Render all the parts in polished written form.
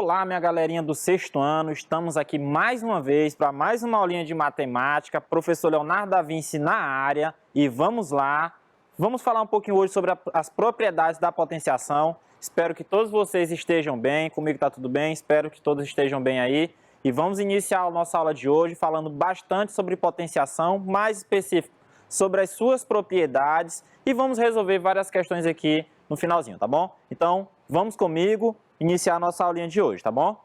Olá, minha galerinha do sexto ano, estamos aqui mais uma vez para mais uma aulinha de matemática, professor Leonardo da Vinci na área, e vamos lá, vamos falar um pouquinho hoje sobre as propriedades da potenciação. Espero que todos vocês estejam bem, comigo está tudo bem, espero que todos estejam bem aí, e vamos iniciar a nossa aula de hoje falando bastante sobre potenciação, mais específico sobre as suas propriedades, e vamos resolver várias questões aqui no finalzinho, tá bom? Então, vamos comigo iniciar a nossa aulinha de hoje, tá bom?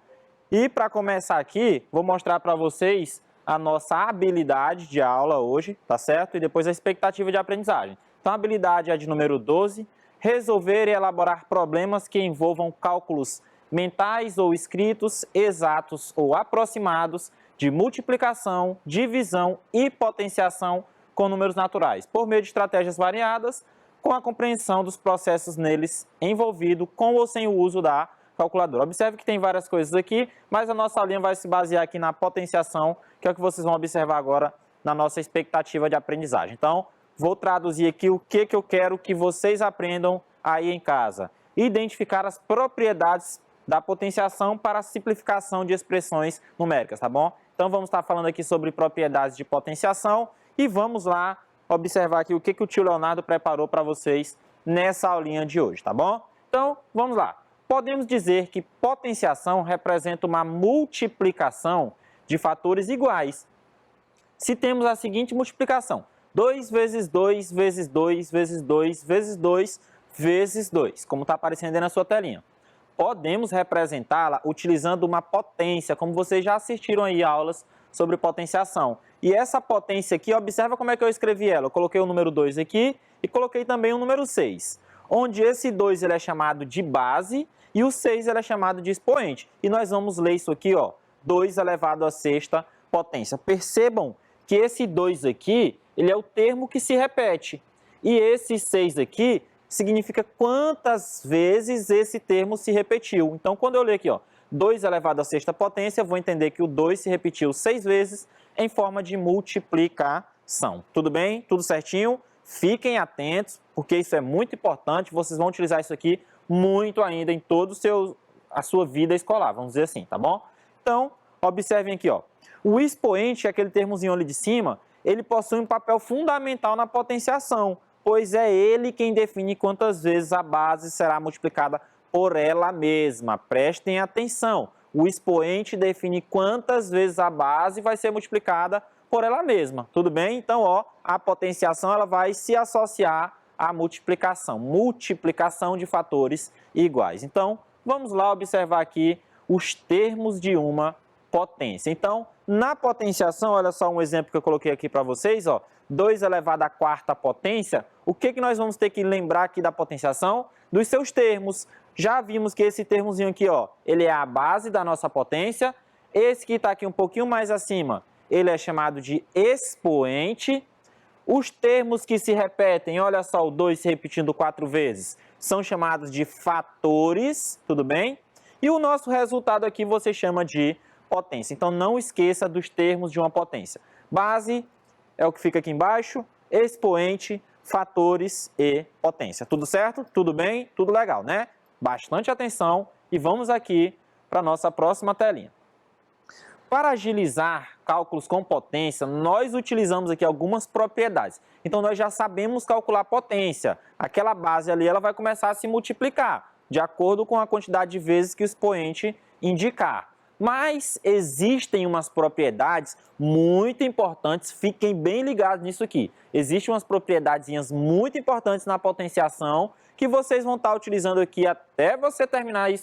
E para começar aqui, vou mostrar para vocês a nossa habilidade de aula hoje, tá certo? E depois a expectativa de aprendizagem. Então, a habilidade é de número 12, resolver e elaborar problemas que envolvam cálculos mentais ou escritos, exatos ou aproximados, de multiplicação, divisão e potenciação com números naturais, por meio de estratégias variadas, com a compreensão dos processos neles envolvidos, com ou sem o uso da calculadora. Observe que tem várias coisas aqui, mas a nossa aulinha vai se basear aqui na potenciação, que é o que vocês vão observar agora na nossa expectativa de aprendizagem. Então, vou traduzir aqui o que eu quero que vocês aprendam aí em casa. Identificar as propriedades da potenciação para a simplificação de expressões numéricas, tá bom? Então, vamos estar falando aqui sobre propriedades de potenciação e vamos lá observar aqui o que o tio Leonardo preparou para vocês nessa aulinha de hoje, tá bom? Então, vamos lá. Podemos dizer que potenciação representa uma multiplicação de fatores iguais. Se temos a seguinte multiplicação: 2 vezes 2 vezes 2 vezes 2 vezes 2 vezes 2, como está aparecendo aí na sua telinha. Podemos representá-la utilizando uma potência, como vocês já assistiram aí aulas sobre potenciação. E essa potência aqui, observa como é que eu escrevi ela. Eu coloquei o número 2 aqui e coloquei também o número 6. Onde esse 2 ele é chamado de base e o 6 ele é chamado de expoente. E nós vamos ler isso aqui, ó, 2 elevado à sexta potência. Percebam que esse 2 aqui, ele é o termo que se repete. E esse 6 aqui significa quantas vezes esse termo se repetiu. Então, quando eu ler aqui, ó, 2 elevado à sexta potência, eu vou entender que o 2 se repetiu 6 vezes em forma de multiplicação. Tudo bem? Tudo certinho? Fiquem atentos, porque isso é muito importante. Vocês vão utilizar isso aqui muito ainda em toda a sua vida escolar, vamos dizer assim, tá bom? Então, observem aqui, ó. O expoente, aquele termozinho ali de cima, ele possui um papel fundamental na potenciação, pois é ele quem define quantas vezes a base será multiplicada por ela mesma. Prestem atenção. O expoente define quantas vezes a base vai ser multiplicada por ela mesma. Tudo bem? Então, ó, a potenciação ela vai se associar à multiplicação. Multiplicação de fatores iguais. Então, vamos lá observar aqui os termos de uma potência. Então, na potenciação, olha só um exemplo que eu coloquei aqui para vocês, ó, 2 elevado à quarta potência. O que nós vamos ter que lembrar aqui da potenciação? Dos seus termos. Já vimos que esse termozinho aqui, ó, ele é a base da nossa potência. Esse que está aqui um pouquinho mais acima, ele é chamado de expoente. Os termos que se repetem, olha só o 2 se repetindo 4 vezes, são chamados de fatores, tudo bem? E o nosso resultado aqui você chama de potência. Então não esqueça dos termos de uma potência. Base é o que fica aqui embaixo, expoente, fatores e potência. Tudo certo? Tudo bem? Tudo legal, né? Bastante atenção e vamos aqui para a nossa próxima telinha. Para agilizar cálculos com potência, nós utilizamos aqui algumas propriedades. Então, nós já sabemos calcular potência. Aquela base ali ela vai começar a se multiplicar, de acordo com a quantidade de vezes que o expoente indicar. Mas existem umas propriedades muito importantes, fiquem bem ligados nisso aqui. Existem umas propriedadezinhas muito importantes na potenciação que vocês vão estar utilizando aqui até você terminar aí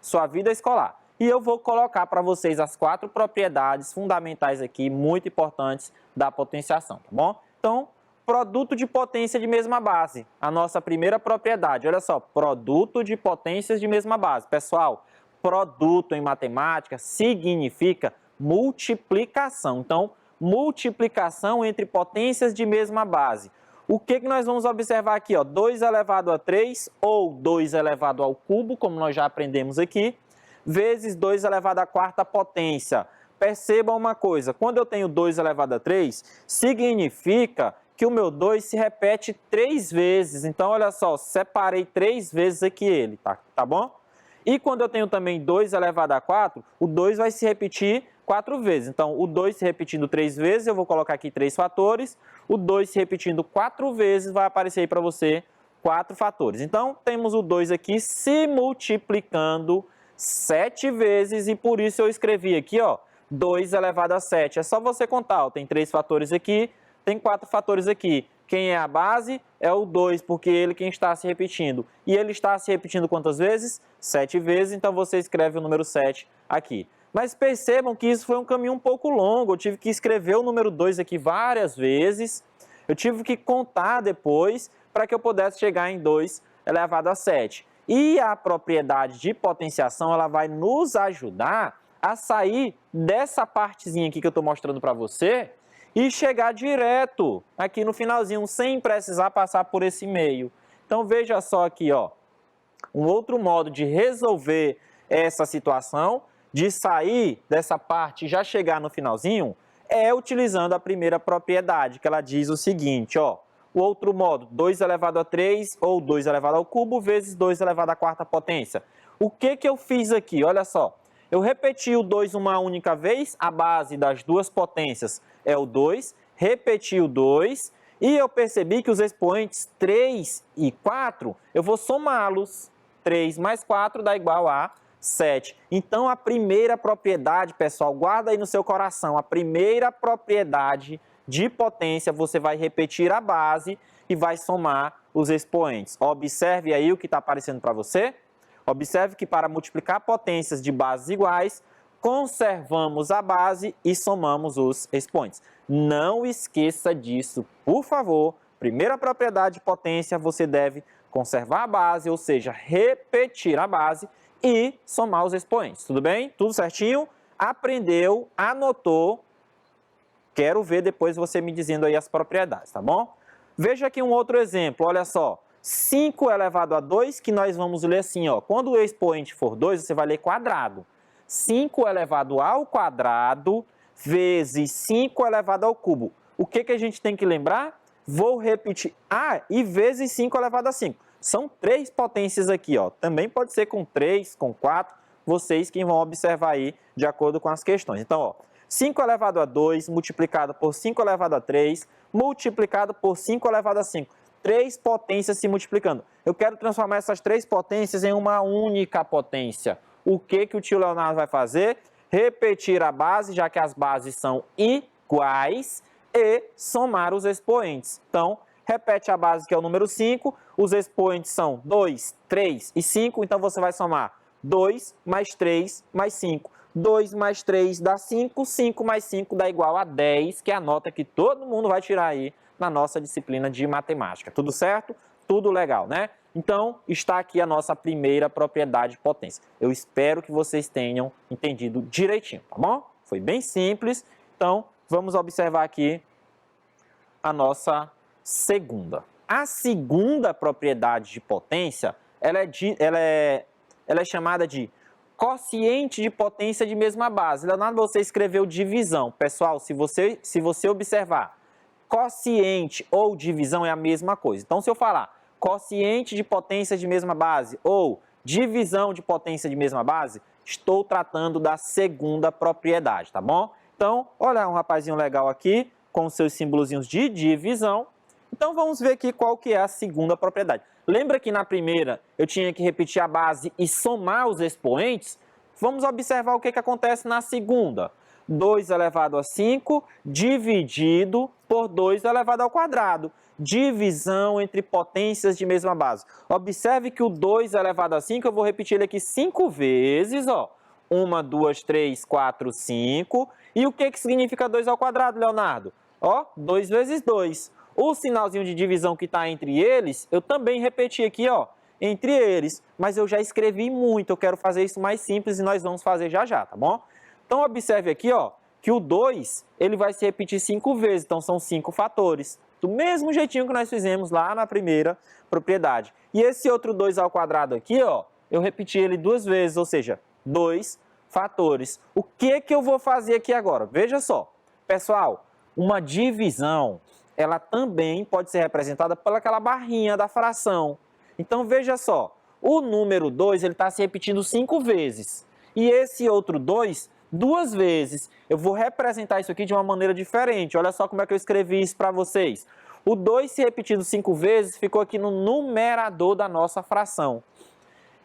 sua vida escolar. E eu vou colocar para vocês as 4 propriedades fundamentais aqui, muito importantes da potenciação, tá bom? Então, produto de potência de mesma base, a nossa primeira propriedade. Olha só, produto de potências de mesma base. Pessoal, produto em matemática significa multiplicação. Então, multiplicação entre potências de mesma base. O que nós vamos observar aqui? Ó? 2 elevado a 3 ou 2 elevado ao cubo, como nós já aprendemos aqui, vezes 2 elevado à quarta potência. Percebam uma coisa, quando eu tenho 2 elevado a 3, significa que o meu 2 se repete 3 vezes. Então, olha só, separei 3 vezes aqui ele, tá bom? E quando eu tenho também 2 elevado a 4, o 2 vai se repetir 4 vezes. Então, o 2 se repetindo 3 vezes, eu vou colocar aqui 3 fatores. O 2 se repetindo 4 vezes, vai aparecer aí para você 4 fatores. Então, temos o 2 aqui se multiplicando 7 vezes e por isso eu escrevi aqui, ó, 2 elevado a 7. É só você contar, ó, tem 3 fatores aqui, tem 4 fatores aqui. Quem é a base é o 2, porque ele quem está se repetindo. E ele está se repetindo quantas vezes? 7 vezes, então você escreve o número 7 aqui. Mas percebam que isso foi um caminho um pouco longo, eu tive que escrever o número 2 aqui várias vezes, eu tive que contar depois para que eu pudesse chegar em 2 elevado a 7. E a propriedade de potenciação, ela vai nos ajudar a sair dessa partezinha aqui que eu estou mostrando para você e chegar direto aqui no finalzinho, sem precisar passar por esse meio. Então veja só aqui, ó, um outro modo de resolver essa situação, de sair dessa parte e já chegar no finalzinho, é utilizando a primeira propriedade, que ela diz o seguinte, ó, o outro modo, 2 elevado a 3 ou 2 elevado ao cubo vezes 2 elevado à quarta potência. O que eu fiz aqui? Olha só, eu repeti o 2 uma única vez, a base das duas potências é o 2, repeti o 2 e eu percebi que os expoentes 3 e 4, eu vou somá-los. 3 mais 4 dá igual a 7. Então, a primeira propriedade, pessoal, guarda aí no seu coração, a primeira propriedade de potência, você vai repetir a base e vai somar os expoentes. Observe aí o que está aparecendo para você. Observe que para multiplicar potências de bases iguais, conservamos a base e somamos os expoentes. Não esqueça disso, por favor. Primeira propriedade de potência, você deve conservar a base, ou seja, repetir a base e somar os expoentes. Tudo bem? Tudo certinho? Aprendeu? Anotou? Quero ver depois você me dizendo aí as propriedades, tá bom? Veja aqui um outro exemplo, olha só. 5 elevado a 2, que nós vamos ler assim, ó. Quando o expoente for 2, você vai ler quadrado. 5 elevado ao quadrado vezes 5 elevado ao cubo. O que a gente tem que lembrar? Vou repetir. E vezes 5 elevado a 5. São 3 potências aqui, ó. Também pode ser com 3, com 4. Vocês que vão observar aí de acordo com as questões. Então, ó, 5 elevado a 2 multiplicado por 5 elevado a 3 multiplicado por 5 elevado a 5. 3 potências se multiplicando. Eu quero transformar essas 3 potências em uma única potência. O que o tio Leonardo vai fazer? Repetir a base, já que as bases são iguais, e somar os expoentes. Então, repete a base, que é o número 5, os expoentes são 2, 3 e 5, então você vai somar 2 mais 3 mais 5. 2 mais 3 dá 5, 5 mais 5 dá igual a 10, que é a nota que todo mundo vai tirar aí na nossa disciplina de matemática. Tudo certo? Tudo legal, né? Então, está aqui a nossa primeira propriedade de potência. Eu espero que vocês tenham entendido direitinho, tá bom? Foi bem simples. Então, vamos observar aqui a nossa segunda. A segunda propriedade de potência, ela é chamada de quociente de potência de mesma base. Leonardo, você escreveu divisão. Pessoal, se você observar, quociente ou divisão é a mesma coisa. Então, se eu falar quociente de potência de mesma base ou divisão de potência de mesma base, estou tratando da segunda propriedade, tá bom? Então, olha um rapazinho legal aqui com os seus símbolozinhos de divisão. Então, vamos ver aqui qual que é a segunda propriedade. Lembra que na primeira eu tinha que repetir a base e somar os expoentes? Vamos observar o que acontece na segunda. 2 elevado a 5 dividido por 2 elevado ao quadrado. Divisão entre potências de mesma base. Observe que o 2 elevado a 5, eu vou repetir ele aqui 5 vezes, ó. 1, 2, 3, 4, 5. E o que significa 2 ao quadrado, Leonardo? Ó, 2 vezes 2. O sinalzinho de divisão que está entre eles, eu também repeti aqui, ó, entre eles. Mas eu já escrevi muito, eu quero fazer isso mais simples e nós vamos fazer já já, tá bom? Então, observe aqui, ó, que o 2, ele vai se repetir 5 vezes, então são 5 fatores. Do mesmo jeitinho que nós fizemos lá na primeira propriedade. E esse outro 2 ao quadrado aqui, ó, eu repeti ele 2 vezes, ou seja, 2 fatores. O que eu vou fazer aqui agora? Veja só, pessoal, uma divisão, ela também pode ser representada pelaquela barrinha da fração. Então, veja só, O número 2 está se repetindo 5 vezes. E esse outro 2, 2 vezes. Eu vou representar isso aqui de uma maneira diferente. Olha só como é que eu escrevi isso para vocês. O 2 se repetindo 5 vezes ficou aqui no numerador da nossa fração.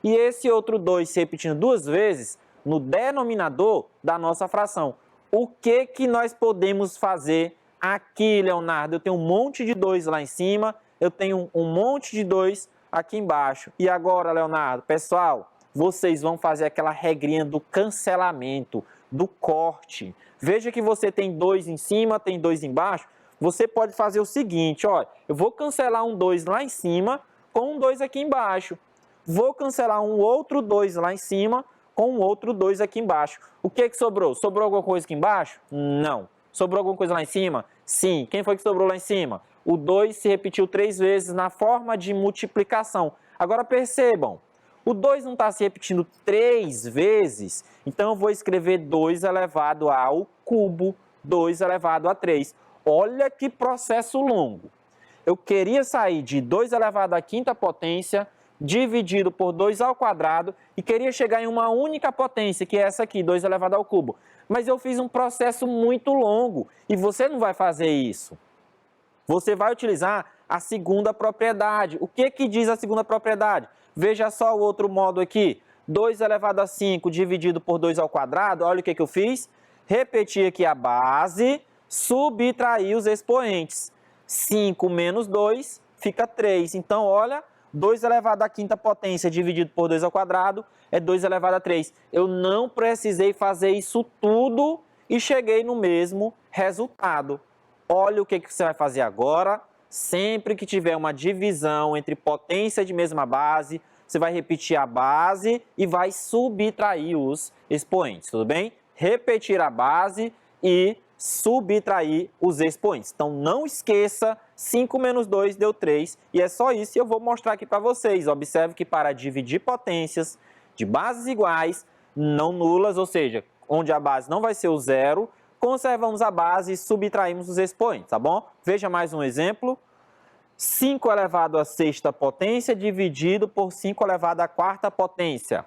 E esse outro 2 se repetindo 2 vezes no denominador da nossa fração. O que nós podemos fazer aqui, Leonardo? Eu tenho um monte de 2 lá em cima, eu tenho um monte de 2 aqui embaixo. E agora, Leonardo, pessoal, vocês vão fazer aquela regrinha do cancelamento, do corte. Veja que você tem 2 em cima, tem 2 embaixo. Você pode fazer o seguinte, olha, eu vou cancelar um 2 lá em cima com um 2 aqui embaixo. Vou cancelar um outro 2 lá em cima com um outro 2 aqui embaixo. O que sobrou? Sobrou alguma coisa aqui embaixo? Não. Sobrou alguma coisa lá em cima? Sim. Quem foi que sobrou lá em cima? O 2 se repetiu 3 vezes na forma de multiplicação. Agora percebam, o 2 não está se repetindo 3 vezes, então eu vou escrever 2 elevado ao cubo, 2 elevado a 3. Olha que processo longo. Eu queria sair de 2 elevado à quinta potência, dividido por 2 ao quadrado, e queria chegar em uma única potência, que é essa aqui, 2 elevado ao cubo. Mas eu fiz um processo muito longo, e você não vai fazer isso. Você vai utilizar a segunda propriedade. O que diz a segunda propriedade? Veja só o outro modo aqui. 2 elevado a 5 dividido por 2 ao quadrado, olha o que eu fiz. Repeti aqui a base, subtraí os expoentes. 5 menos 2 fica 3. Então, olha, 2 elevado à quinta potência dividido por 2 ao quadrado é 2 elevado a 3. Eu não precisei fazer isso tudo e cheguei no mesmo resultado. Olha o que você vai fazer agora. Sempre que tiver uma divisão entre potência de mesma base, você vai repetir a base e vai subtrair os expoentes, tudo bem? Repetir a base e subtrair os expoentes. Então, não esqueça, 5 menos 2 deu 3, e é só isso que eu vou mostrar aqui para vocês. Observe que para dividir potências de bases iguais, não nulas, ou seja, onde a base não vai ser o zero, conservamos a base e subtraímos os expoentes, tá bom? Veja mais um exemplo. 5 elevado à sexta potência dividido por 5 elevado à quarta potência.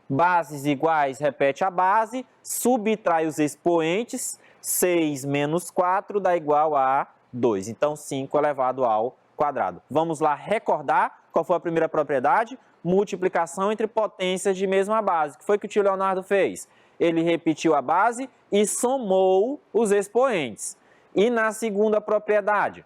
Bases iguais, repete a base, subtrai os expoentes, 6 menos 4 dá igual a 2. Então, 5 elevado ao quadrado. Vamos lá recordar qual foi a primeira propriedade? Multiplicação entre potências de mesma base. O que foi que o tio Leonardo fez? Ele repetiu a base e somou os expoentes. E na segunda propriedade?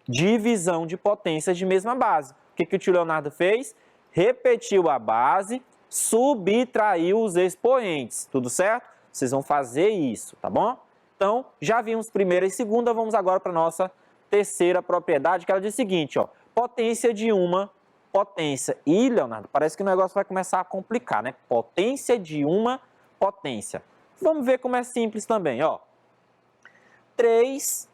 Divisão de potências de mesma base. O que o tio Leonardo fez? Repetiu a base, subtraiu os expoentes. Tudo certo? Vocês vão fazer isso, tá bom? Então, já vimos primeira e segunda, vamos agora para a nossa terceira propriedade, que ela diz o seguinte, ó, potência de uma potência. Ih, Leonardo, parece que o negócio vai começar a complicar, né? Potência de uma potência. Vamos ver como é simples também, ó. 3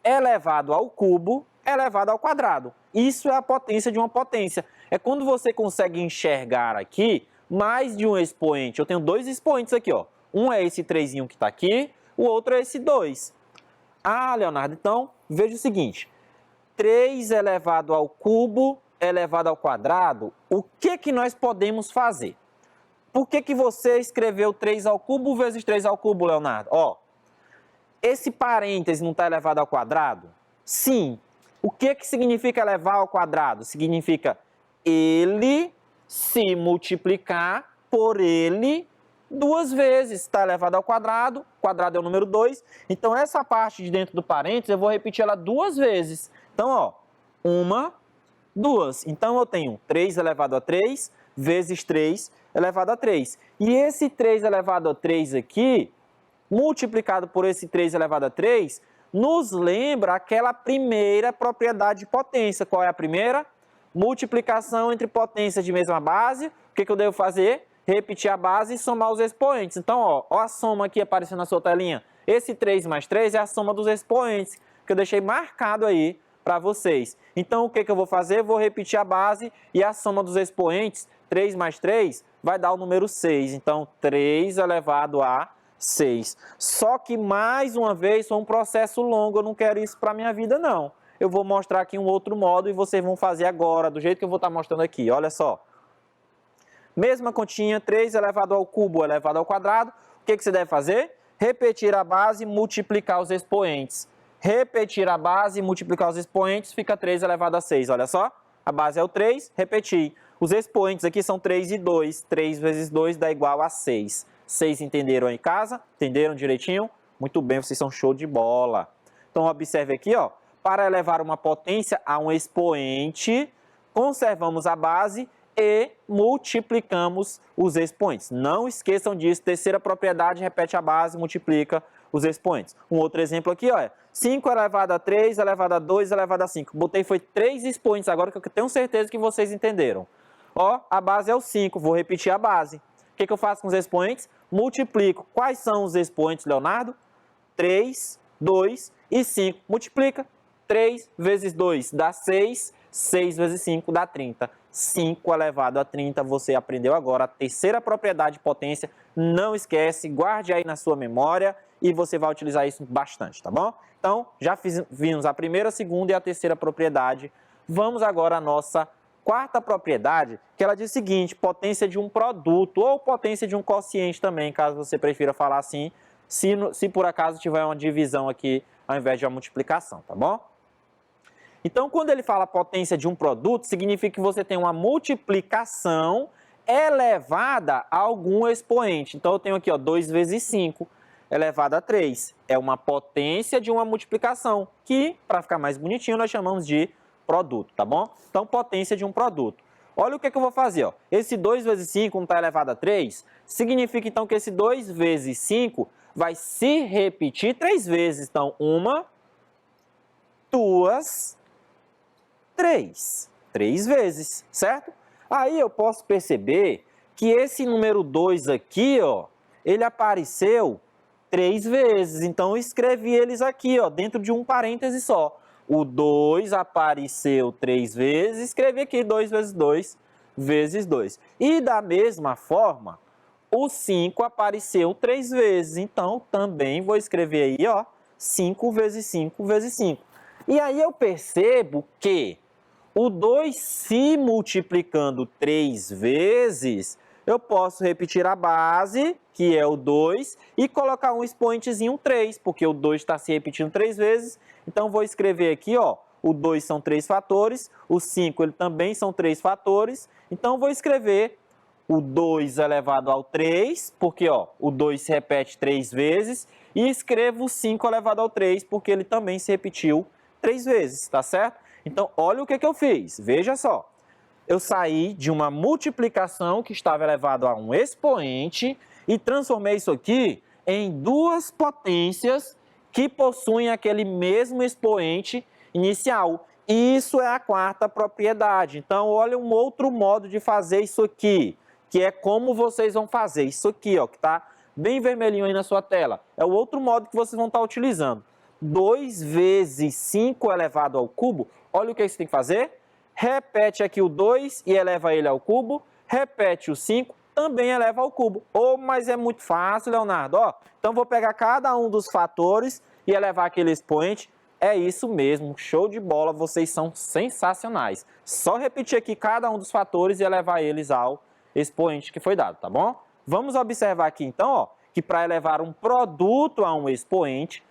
elevado ao cubo elevado ao quadrado. Isso é a potência de uma potência. É quando você consegue enxergar aqui mais de um expoente. Eu tenho 2 expoentes aqui, ó. Um é esse 3 que está aqui, o outro é esse 2. Ah, Leonardo, então, veja o seguinte. 3 elevado ao cubo elevado ao quadrado, o que nós podemos fazer? Por que você escreveu 3 ao cubo vezes 3 ao cubo, Leonardo? Ó, esse parêntese não está elevado ao quadrado? Sim. O que significa elevar ao quadrado? Significa ele se multiplicar por ele 2 vezes. Está elevado ao quadrado é o número 2. Então, essa parte de dentro do parênteses, eu vou repetir ela 2 vezes. Então, ó, 1, 2. Então, eu tenho 3 elevado a 3 vezes 3 elevado a 3. E esse 3 elevado a 3 aqui, multiplicado por esse 3 elevado a 3, nos lembra aquela primeira propriedade de potência. Qual é a primeira? Multiplicação entre potências de mesma base. O que eu devo fazer? Repetir a base e somar os expoentes. Então, ó a soma aqui aparecendo na sua telinha. Esse 3 mais 3 é a soma dos expoentes, que eu deixei marcado aí para vocês. Então, o que eu vou fazer? Vou repetir a base e a soma dos expoentes, 3 mais 3, vai dar o número 6. Então, 3 elevado a 6. Só que, mais uma vez, foi um processo longo, eu não quero isso para a minha vida, não. Eu vou mostrar aqui um outro modo e vocês vão fazer agora, do jeito que eu vou estar mostrando aqui. Olha só. Mesma continha, 3 elevado ao cubo elevado ao quadrado. O que você deve fazer? Repetir a base e multiplicar os expoentes. Repetir a base e multiplicar os expoentes, fica 3 elevado a 6. Olha só, a base é o 3, repetir. Os expoentes aqui são 3 e 2. 3 vezes 2 dá igual a 6. 6 entenderam aí em casa? Entenderam direitinho? Muito bem, vocês são show de bola. Então, observe aqui, ó, para elevar uma potência a um expoente, conservamos a base e multiplicamos os expoentes. Não esqueçam disso. Terceira propriedade, repete a base, multiplica os expoentes. Um outro exemplo aqui, ó, é 5 elevado a 3, elevado a 2, elevado a 5. Botei foi 3 expoentes agora que eu tenho certeza que vocês entenderam. Ó, a base é o 5, vou repetir a base. O que eu faço com os expoentes? Multiplico. Quais são os expoentes, Leonardo? 3, 2 e 5. Multiplica. 3 vezes 2 dá 6, 6 vezes 5 dá 30. 5 elevado a 30, você aprendeu agora a terceira propriedade de potência. Não esquece, guarde aí na sua memória e você vai utilizar isso bastante, tá bom? Então, já vimos a primeira, a segunda e a terceira propriedade. Vamos agora à nossa quarta propriedade, que ela diz o seguinte: potência de um produto ou potência de um quociente também, caso você prefira falar assim, se por acaso tiver uma divisão aqui ao invés de uma multiplicação, tá bom? Então, quando ele fala potência de um produto, significa que você tem uma multiplicação elevada a algum expoente. Então, eu tenho aqui, ó, 2 vezes 5 elevado a 3. É uma potência de uma multiplicação, que, para ficar mais bonitinho, nós chamamos de produto, tá bom? Então, potência de um produto. Olha o que eu vou fazer, ó. Esse 2 vezes 5 não está elevado a 3, significa, então, que esse 2 vezes 5 vai se repetir 3 vezes. Então, 1, 2, 3. 3 vezes, certo? Aí eu posso perceber que esse número 2 aqui, ó, ele apareceu 3 vezes. Então, eu escrevi eles aqui, ó, dentro de um parêntese só. O 2 apareceu 3 vezes, escrevi aqui 2 vezes 2 vezes 2. E da mesma forma, o 5 apareceu 3 vezes. Então, também vou escrever aí, ó, 5 vezes 5 vezes 5. E aí eu percebo que o 2 se multiplicando 3 vezes, eu posso repetir a base, que é o 2, e colocar um expoentezinho 3, porque o 2 está se repetindo 3 vezes. Então, vou escrever aqui, ó, o 2 são 3 fatores, o 5 ele também são 3 fatores. Então, vou escrever o 2 elevado ao 3, porque ó, o 2 se repete 3 vezes, e escrevo o 5 elevado ao 3, porque ele também se repetiu 3 vezes, tá certo? Então, olha o que eu fiz, veja só. Eu saí de uma multiplicação que estava elevado a um expoente e transformei isso aqui em duas potências que possuem aquele mesmo expoente inicial. Isso é a quarta propriedade. Então, olha um outro modo de fazer isso aqui, que é como vocês vão fazer. Isso aqui, ó, que está bem vermelhinho aí na sua tela. É o outro modo que vocês vão estar utilizando. 2 vezes 5 elevado ao cubo, olha o que você tem que fazer. Repete aqui o 2 e eleva ele ao cubo. Repete o 5, também eleva ao cubo. Oh, mas é muito fácil, Leonardo. Ó, então, vou pegar cada um dos fatores e elevar aquele expoente. É isso mesmo, show de bola, vocês são sensacionais. Só repetir aqui cada um dos fatores e elevar eles ao expoente que foi dado, tá bom? Vamos observar aqui então, ó, que para elevar um produto a um expoente,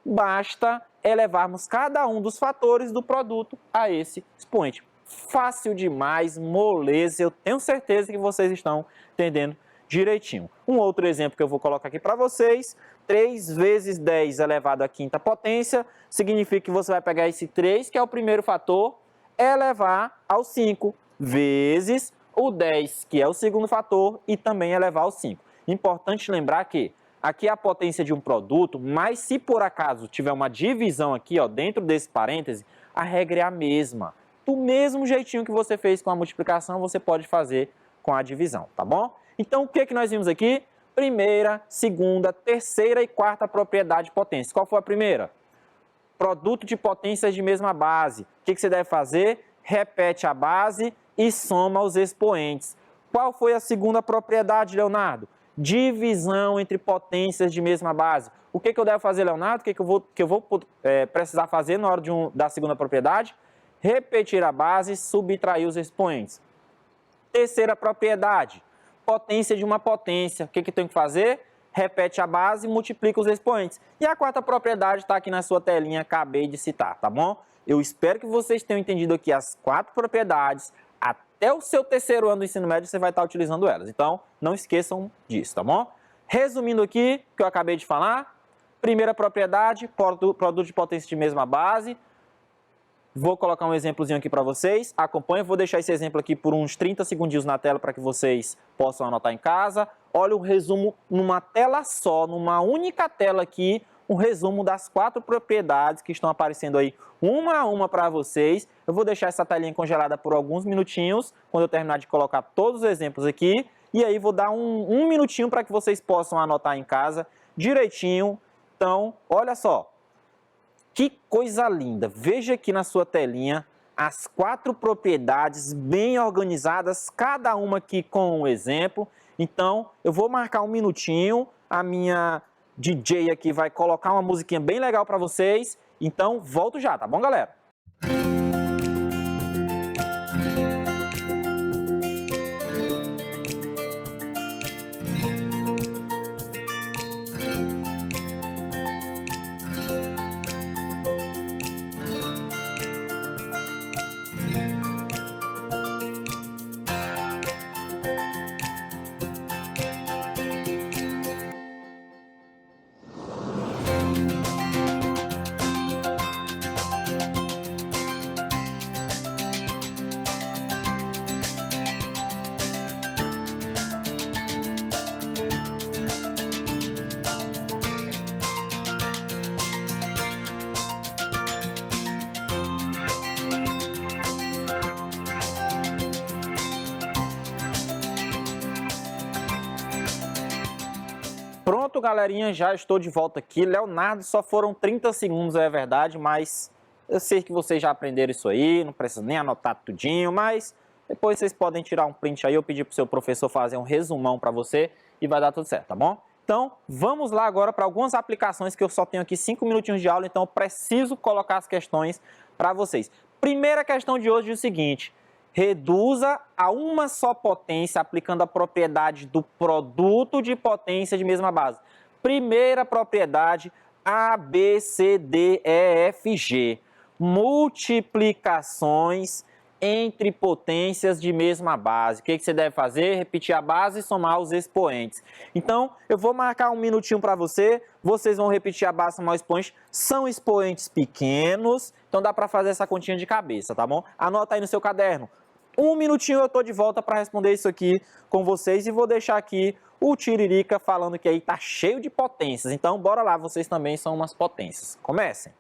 basta elevarmos cada um dos fatores do produto a esse expoente. Fácil demais, moleza, eu tenho certeza que vocês estão entendendo direitinho. Um outro exemplo que eu vou colocar aqui para vocês: 3 vezes 10 elevado à quinta potência, significa que você vai pegar esse 3, que é o primeiro fator, elevar ao 5, vezes o 10, que é o segundo fator, e também elevar ao 5. Importante lembrar que aqui é a potência de um produto, mas se por acaso tiver uma divisão aqui, ó, dentro desse parêntese, a regra é a mesma. Do mesmo jeitinho que você fez com a multiplicação, você pode fazer com a divisão, tá bom? Então, o que nós vimos aqui? Primeira, segunda, terceira e quarta propriedade de potência. Qual foi a primeira? Produto de potências de mesma base. O que você deve fazer? Repete a base e soma os expoentes. Qual foi a segunda propriedade, Leonardo? Divisão entre potências de mesma base. O que eu devo fazer, Leonardo? O que eu vou precisar fazer na hora da segunda propriedade? Repetir a base e subtrair os expoentes. Terceira propriedade. potência de uma potência. O que tem que fazer? Repete a base e multiplica os expoentes. E a quarta propriedade está aqui na sua telinha, acabei de citar, tá bom? Eu espero que vocês tenham entendido aqui as 4 propriedades. Até o seu terceiro ano do ensino médio você vai estar utilizando elas. Então, não esqueçam disso, tá bom? Resumindo aqui o que eu acabei de falar. Primeira propriedade, produto de potência de mesma base. Vou colocar um exemplozinho aqui para vocês. Acompanha, vou deixar esse exemplo aqui por uns 30 segundinhos na tela para que vocês possam anotar em casa. Olha o resumo numa tela só, numa única tela aqui, um resumo das 4 propriedades que estão aparecendo aí uma a uma para vocês. Eu vou deixar essa telinha congelada por alguns minutinhos, quando eu terminar de colocar todos os exemplos aqui. E aí vou dar um minutinho para que vocês possam anotar em casa direitinho. Então, olha só. Que coisa linda! Veja aqui na sua telinha as 4 propriedades bem organizadas, cada uma aqui com um exemplo. Então, eu vou marcar um minutinho, a minha DJ aqui vai colocar uma musiquinha bem legal para vocês. Então, volto já, tá bom, galera? Pronto, galerinha, já estou de volta aqui. Leonardo, só foram 30 segundos, é verdade, mas eu sei que vocês já aprenderam isso aí, não precisa nem anotar tudinho, mas depois vocês podem tirar um print aí, eu pedi para o seu professor fazer um resumão para você e vai dar tudo certo, tá bom? Então, vamos lá agora para algumas aplicações que eu só tenho aqui 5 minutinhos de aula, então eu preciso colocar as questões para vocês. Primeira questão de hoje é o seguinte: reduza a uma só potência aplicando a propriedade do produto de potência de mesma base. Primeira propriedade, A, B, C, D, E, F, G. Multiplicações entre potências de mesma base. O que você deve fazer? Repetir a base e somar os expoentes. Então, eu vou marcar um minutinho para você. Vocês vão repetir a base e somar os expoentes. São expoentes pequenos, então dá para fazer essa continha de cabeça, tá bom? Anota aí no seu caderno. Um minutinho eu estou de volta para responder isso aqui com vocês e vou deixar aqui o Tiririca falando que aí tá cheio de potências. Então, bora lá, vocês também são umas potências. Comecem!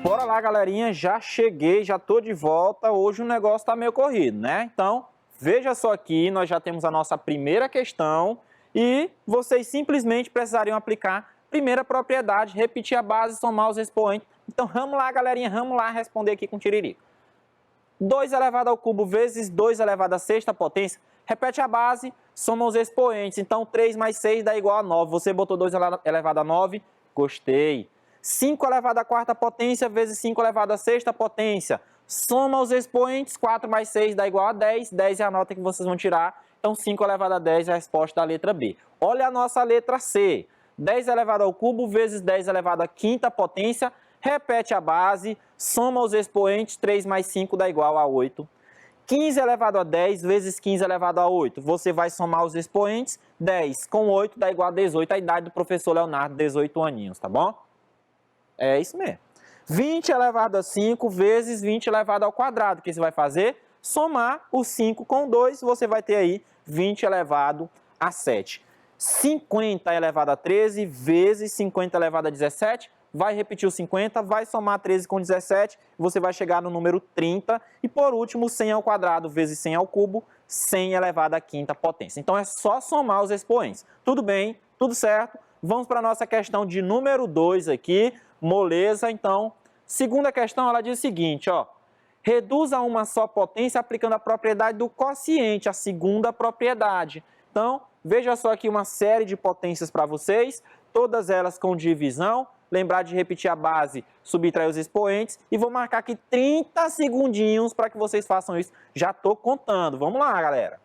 Bora lá, galerinha, já cheguei, já tô de volta. Hoje o negócio tá meio corrido, né? Então, veja só aqui, nós já temos a nossa primeira questão e vocês simplesmente precisariam aplicar primeira propriedade, repetir a base, somar os expoentes. Então, vamos lá, galerinha, vamos lá responder aqui com o Tiririca. 2 elevado ao cubo vezes 2 elevado à sexta potência. Repete a base, soma os expoentes. Então, 3 mais 6 dá igual a 9. Você botou 2 elevado a 9, gostei. 5 elevado à quarta potência vezes 5 elevado à sexta potência. Soma os expoentes, 4 mais 6 dá igual a 10. 10 é a nota que vocês vão tirar. Então, 5 elevado a 10 é a resposta da letra B. Olha a nossa letra C. 10 elevado ao cubo vezes 10 elevado à quinta potência. Repete a base, soma os expoentes, 3 mais 5 dá igual a 8. 15 elevado a 10 vezes 15 elevado a 8. Você vai somar os expoentes. 10 com 8 dá igual a 18. A idade do professor Leonardo, 18 aninhos, tá bom? É isso mesmo. 20 elevado a 5 vezes 20 elevado ao quadrado. O que você vai fazer? Somar o 5 com 2, você vai ter aí 20 elevado a 7. 50 elevado a 13 vezes 50 elevado a 17, vai repetir o 50, vai somar 13 com 17, você vai chegar no número 30. E por último, 100 ao quadrado vezes 100 ao cubo, 100 elevado à quinta potência. Então é só somar os expoentes. Tudo bem? Tudo certo? Vamos para a nossa questão de número 2 aqui, moleza. Então, segunda questão, ela diz o seguinte, ó. Reduza uma só potência aplicando a propriedade do quociente, a segunda propriedade. Então, veja só aqui uma série de potências para vocês, todas elas com divisão. Lembrar de repetir a base, subtrair os expoentes. E vou marcar aqui 30 segundinhos para que vocês façam isso. Já estou contando. Vamos lá, galera.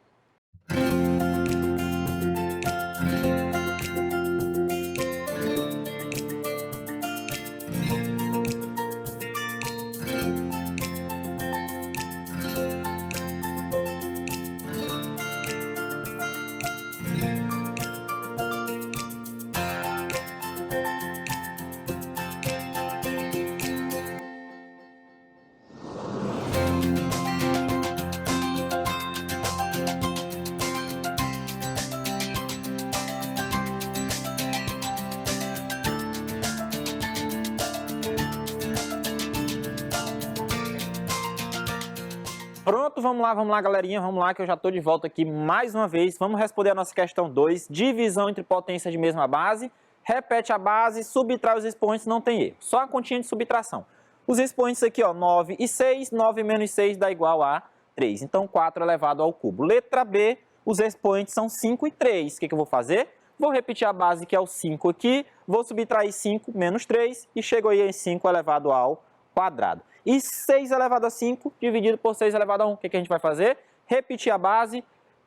Pronto, vamos lá, galerinha, vamos lá que eu já estou de volta aqui mais uma vez. Vamos responder a nossa questão 2, divisão entre potências de mesma base. Repete a base, subtrai os expoentes, não tem erro, só a continha de subtração. Os expoentes aqui, ó, 9 e 6, 9 menos 6 dá igual a 3, então 4 elevado ao cubo. Letra B, os expoentes são 5 e 3, o que eu vou fazer? Vou repetir a base que é o 5 aqui, vou subtrair 5 menos 3 e chego aí em 5 elevado ao quadrado. E 6 elevado a 5 dividido por 6 elevado a 1. O que a gente vai fazer? Repetir a base,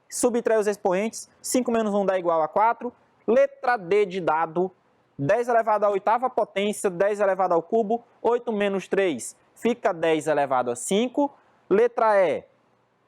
subtrair os expoentes. 5 menos 1 dá igual a 4. Letra D de dado. 10 elevado à oitava potência, 10 elevado ao cubo. 8 menos 3 fica 10 elevado a 5. Letra E,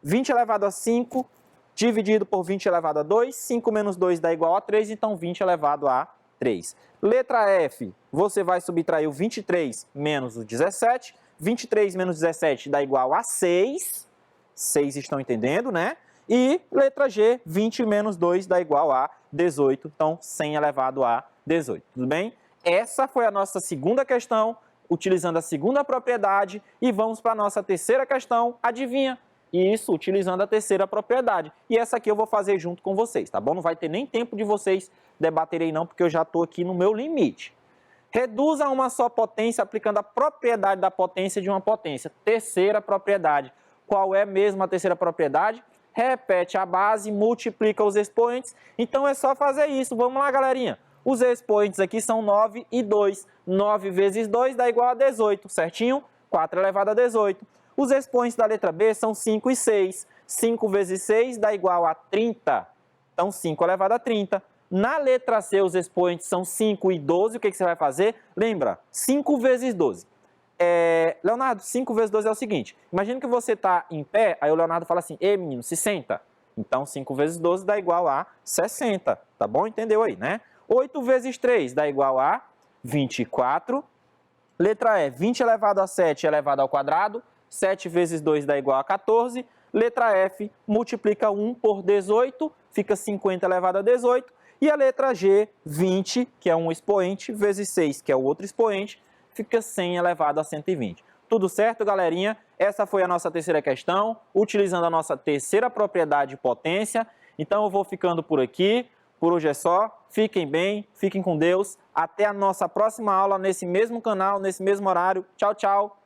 20 elevado a 5 dividido por 20 elevado a 2. 5 menos 2 dá igual a 3, então 20 elevado a 3. Letra F, você vai subtrair o 23 menos o 17. 23 menos 17 dá igual a 6. 6 estão entendendo, né? E letra G, 20 menos 2 dá igual a 18. Então, 100 elevado a 18. Tudo bem? Essa foi a nossa segunda questão, utilizando a segunda propriedade. E vamos para a nossa terceira questão. Adivinha? Isso, utilizando a terceira propriedade. E essa aqui eu vou fazer junto com vocês, tá bom? Não vai ter nem tempo de vocês debaterem não, porque eu já estou aqui no meu limite. Reduza a uma só potência aplicando a propriedade da potência de uma potência. Terceira propriedade. Qual é mesmo a terceira propriedade? Repete a base, multiplica os expoentes. Então é só fazer isso. Vamos lá, galerinha. Os expoentes aqui são 9 e 2. 9 vezes 2 dá igual a 18, certinho? 4 elevado a 18. Os expoentes da letra B são 5 e 6. 5 vezes 6 dá igual a 30. Então 5 elevado a 30. Na letra C, os expoentes são 5 e 12. O que você vai fazer? Lembra, 5 vezes 12. Leonardo, 5 vezes 12 é o seguinte. Imagina que você está em pé, aí o Leonardo fala assim, ei menino, se senta. Então 5 vezes 12 dá igual a 60. Tá bom? Entendeu aí, né? 8 vezes 3 dá igual a 24. Letra E, 20 elevado a 7 elevado ao quadrado. 7 vezes 2 dá igual a 14. Letra F, multiplica 1 por 18, fica 50 elevado a 18. E a letra G, 20, que é um expoente, vezes 6, que é o outro expoente, fica 100 elevado a 120. Tudo certo, galerinha? Essa foi a nossa terceira questão, utilizando a nossa terceira propriedade de potência. Então eu vou ficando por aqui. Por hoje é só. Fiquem bem, fiquem com Deus. Até a nossa próxima aula nesse mesmo canal, nesse mesmo horário. Tchau, tchau.